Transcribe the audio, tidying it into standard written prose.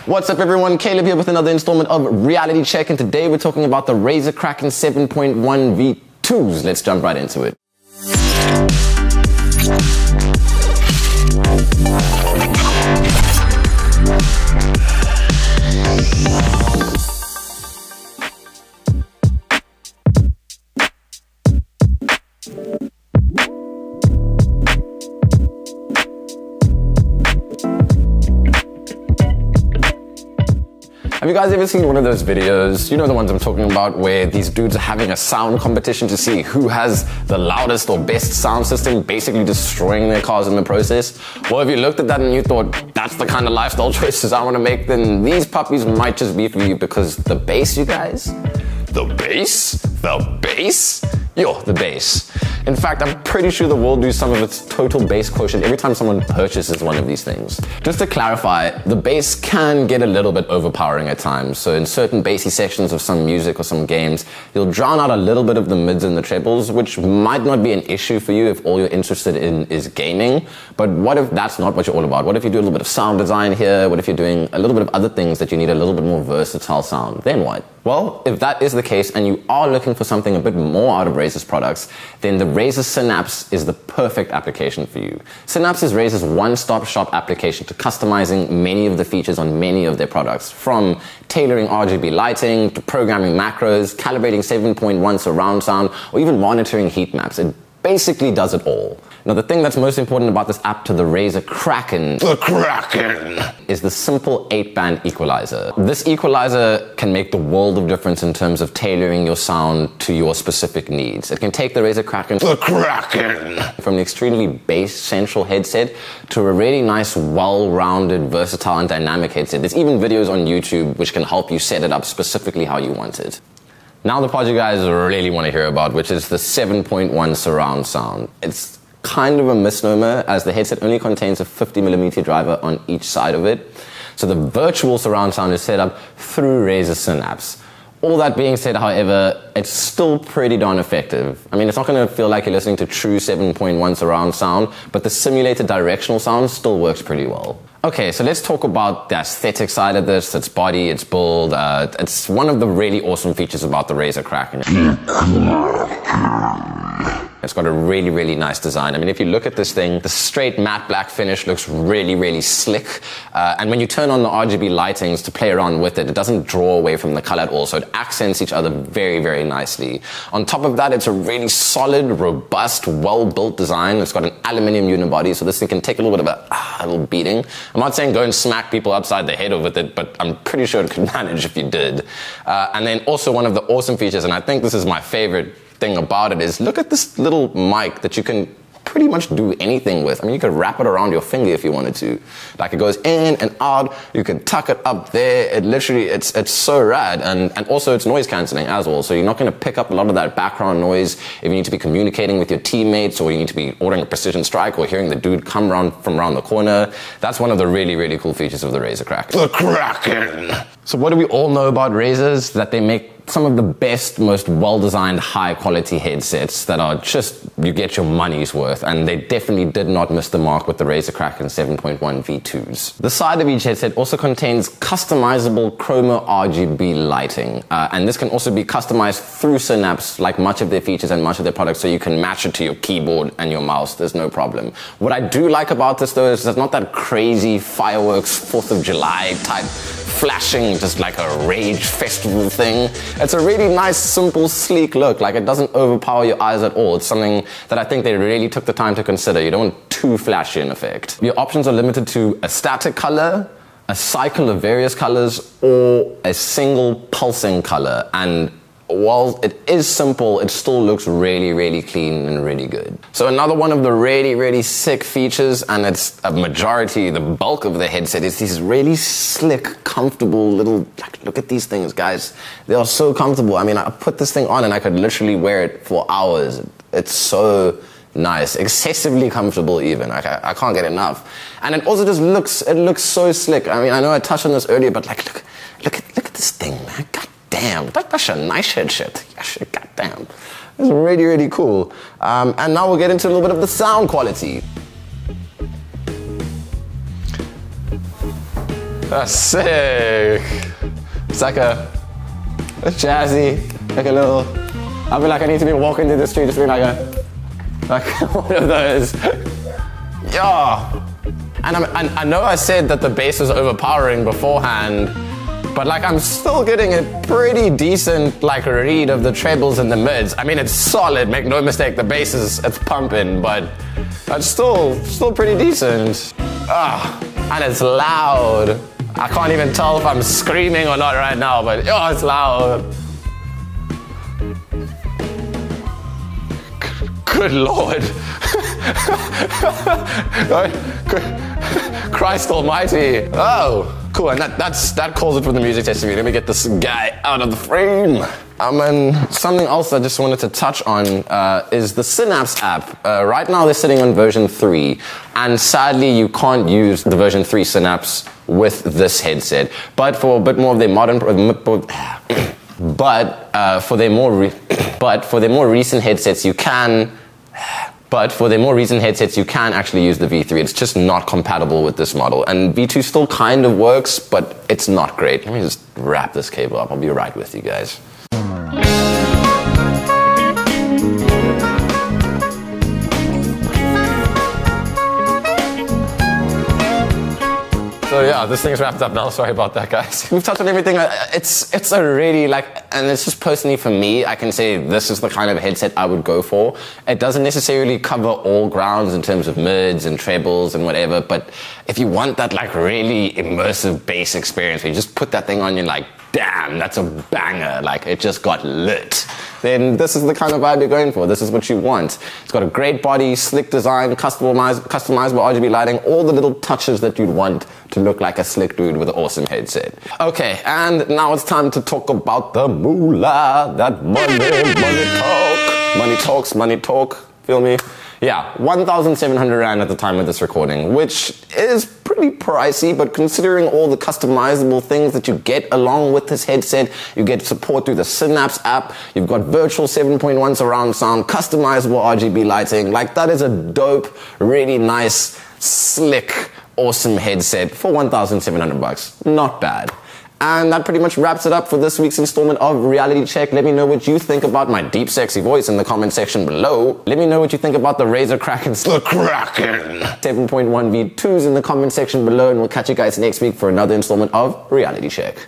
What's up everyone, Caleb here with another installment of Reality Check, and today we're talking about the Razer Kraken 7.1 V2s. Let's jump right into it. Have you guys ever seen one of those videos, you know the ones I'm talking about, where these dudes are having a sound competition to see who has the loudest or best sound system, basically destroying their cars in the process? Well, if you looked at that and you thought, that's the kind of lifestyle choices I want to make, then these puppies might just be for you, because the bass, you guys, the bass? Yo, the bass. In fact, I'm pretty sure the world loses some of its total bass quotient every time someone purchases one of these things. Just to clarify, the bass can get a little bit overpowering at times. So in certain bassy sections of some music or some games, you'll drown out a little bit of the mids and the trebles, which might not be an issue for you if all you're interested in is gaming. But what if that's not what you're all about? What if you do a little bit of sound design here? What if you're doing a little bit of other things that you need a little bit more versatile sound? Then what? Well, if that is the case and you are looking for something a bit more out of Razer's products, then the Razer Synapse is the perfect application for you. Synapse is Razer's one-stop shop application to customizing many of the features on many of their products, from tailoring RGB lighting to programming macros, calibrating 7.1 surround sound, or even monitoring heat maps. It basically does it all. Now, the thing that's most important about this app to the Razer Kraken, is the simple 8-band equalizer. This equalizer can make the world of difference in terms of tailoring your sound to your specific needs. It can take the Razer Kraken, from the extremely bass central headset to a really nice, well-rounded, versatile and dynamic headset. There's even videos on YouTube which can help you set it up specifically how you want it. Now the part you guys really want to hear about, which is the 7.1 surround sound. It's kind of a misnomer, as the headset only contains a 50mm driver on each side of it. So the virtual surround sound is set up through Razer Synapse. All that being said, however, it's still pretty darn effective. I mean, it's not going to feel like you're listening to true 7.1 surround sound, but the simulated directional sound still works pretty well. Okay, so let's talk about the aesthetic side of this, its body, its build. It's one of the really awesome features about the Razer Kraken. It's got a really, really nice design. I mean, if you look at this thing, the straight matte black finish looks really, really slick. And when you turn on the RGB lightings to play around with it, it doesn't draw away from the color at all. So it accents each other very, very nicely. On top of that, it's a really solid, robust, well-built design. It's got an aluminum unibody, so this thing can take a little bit of a little beating. I'm not saying go and smack people upside the head with it, but I'm pretty sure it could manage if you did. And then also one of the awesome features, and I think this is my favorite thing about it, is look at this little mic that you can pretty much do anything with. I mean, you could wrap it around your finger if you wanted to. Like, it goes in and out, you can tuck it up there. It literally, it's so rad. And also it's noise cancelling as well. So you're not going to pick up a lot of that background noise if you need to be communicating with your teammates, or you need to be ordering a precision strike, or hearing the dude come from around the corner. That's one of the really, really cool features of the Razer Kraken. The Kraken! So what do we all know about Razers? That they make some of the best, most well-designed, high-quality headsets that are just, you get your money's worth, and they definitely did not miss the mark with the Razer Kraken 7.1 V2s. The side of each headset also contains customizable chroma RGB lighting, and this can also be customized through Synapse, like much of their features and much of their products, so you can match it to your keyboard and your mouse. There's no problem. What I do like about this, though, is there's not that crazy fireworks 4th of July type flashing, just like a rage festival thing. It's a really nice, simple, sleek look. Like, it doesn't overpower your eyes at all. It's something that I think they really took the time to consider. You don't want too flashy in effect. Your options are limited to a static color, a cycle of various colors, or a single pulsing color. And while it is simple, it still looks really, really clean and really good. So another one of the really, really sick features, and it's a majority, the bulk of the headset, is these really slick, comfortable little, like, look at these things, guys. They are so comfortable. I mean, I put this thing on and I could literally wear it for hours. It's so nice, excessively comfortable even. Like, I can't get enough. And it also just looks so slick. I mean, I know I touched on this earlier, but like, look at this thing, man. God damn, that's a nice headset. God damn. It's really, really cool. And now we'll get into a little bit of the sound quality. That's sick. It's like a jazzy, like a little, I feel like I need to be walking through the street just being like one of those. Yeah. And I know I said that the bass was overpowering beforehand, but like I'm still getting a pretty decent like read of the trebles and the mids. I mean, it's solid, make no mistake, the bass it's pumping, but it's still pretty decent. And it's loud. I can't even tell if I'm screaming or not right now, but oh, it's loud. Good Lord. Christ almighty. Oh, cool, and that calls it for the music testing. Let me get this guy out of the frame. And something else I just wanted to touch on is the Synapse app. Right now they're sitting on version 3, and sadly you can't use the version 3 Synapse with this headset. But for a bit more of their modern, for their more recent headsets you can. But for their more recent headsets, you can actually use the V3. It's just not compatible with this model. And V2 still kind of works, but it's not great. Let me just wrap this cable up. I'll be right with you guys. So yeah, this thing's wrapped up now. Sorry about that, guys. We've touched on everything. It's a really and it's just personally for me, I can say this is the kind of headset I would go for. It doesn't necessarily cover all grounds in terms of mids and trebles and whatever, but if you want that like really immersive bass experience where you just put that thing on, you're like, damn, that's a banger, like it just got lit, then this is the kind of vibe you're going for. This is what you want. It's got a great body, slick design, customizable RGB lighting, all the little touches that you'd want to look like a slick dude with an awesome headset. Okay, and now it's time to talk about the moolah, that money talk, feel me? Yeah, 1,700 Rand at the time of this recording, which is pretty pricey, but considering all the customizable things that you get along with this headset, you get support through the Synapse app, you've got virtual 7.1 surround sound, customizable RGB lighting, like that is a dope, really nice, slick, awesome headset for 1,700 bucks. Not bad. And that pretty much wraps it up for this week's installment of Reality Check. Let me know what you think about my deep, sexy voice in the comment section below. Let me know what you think about the Razer Kraken, 7.1 V2s in the comment section below, and we'll catch you guys next week for another installment of Reality Check.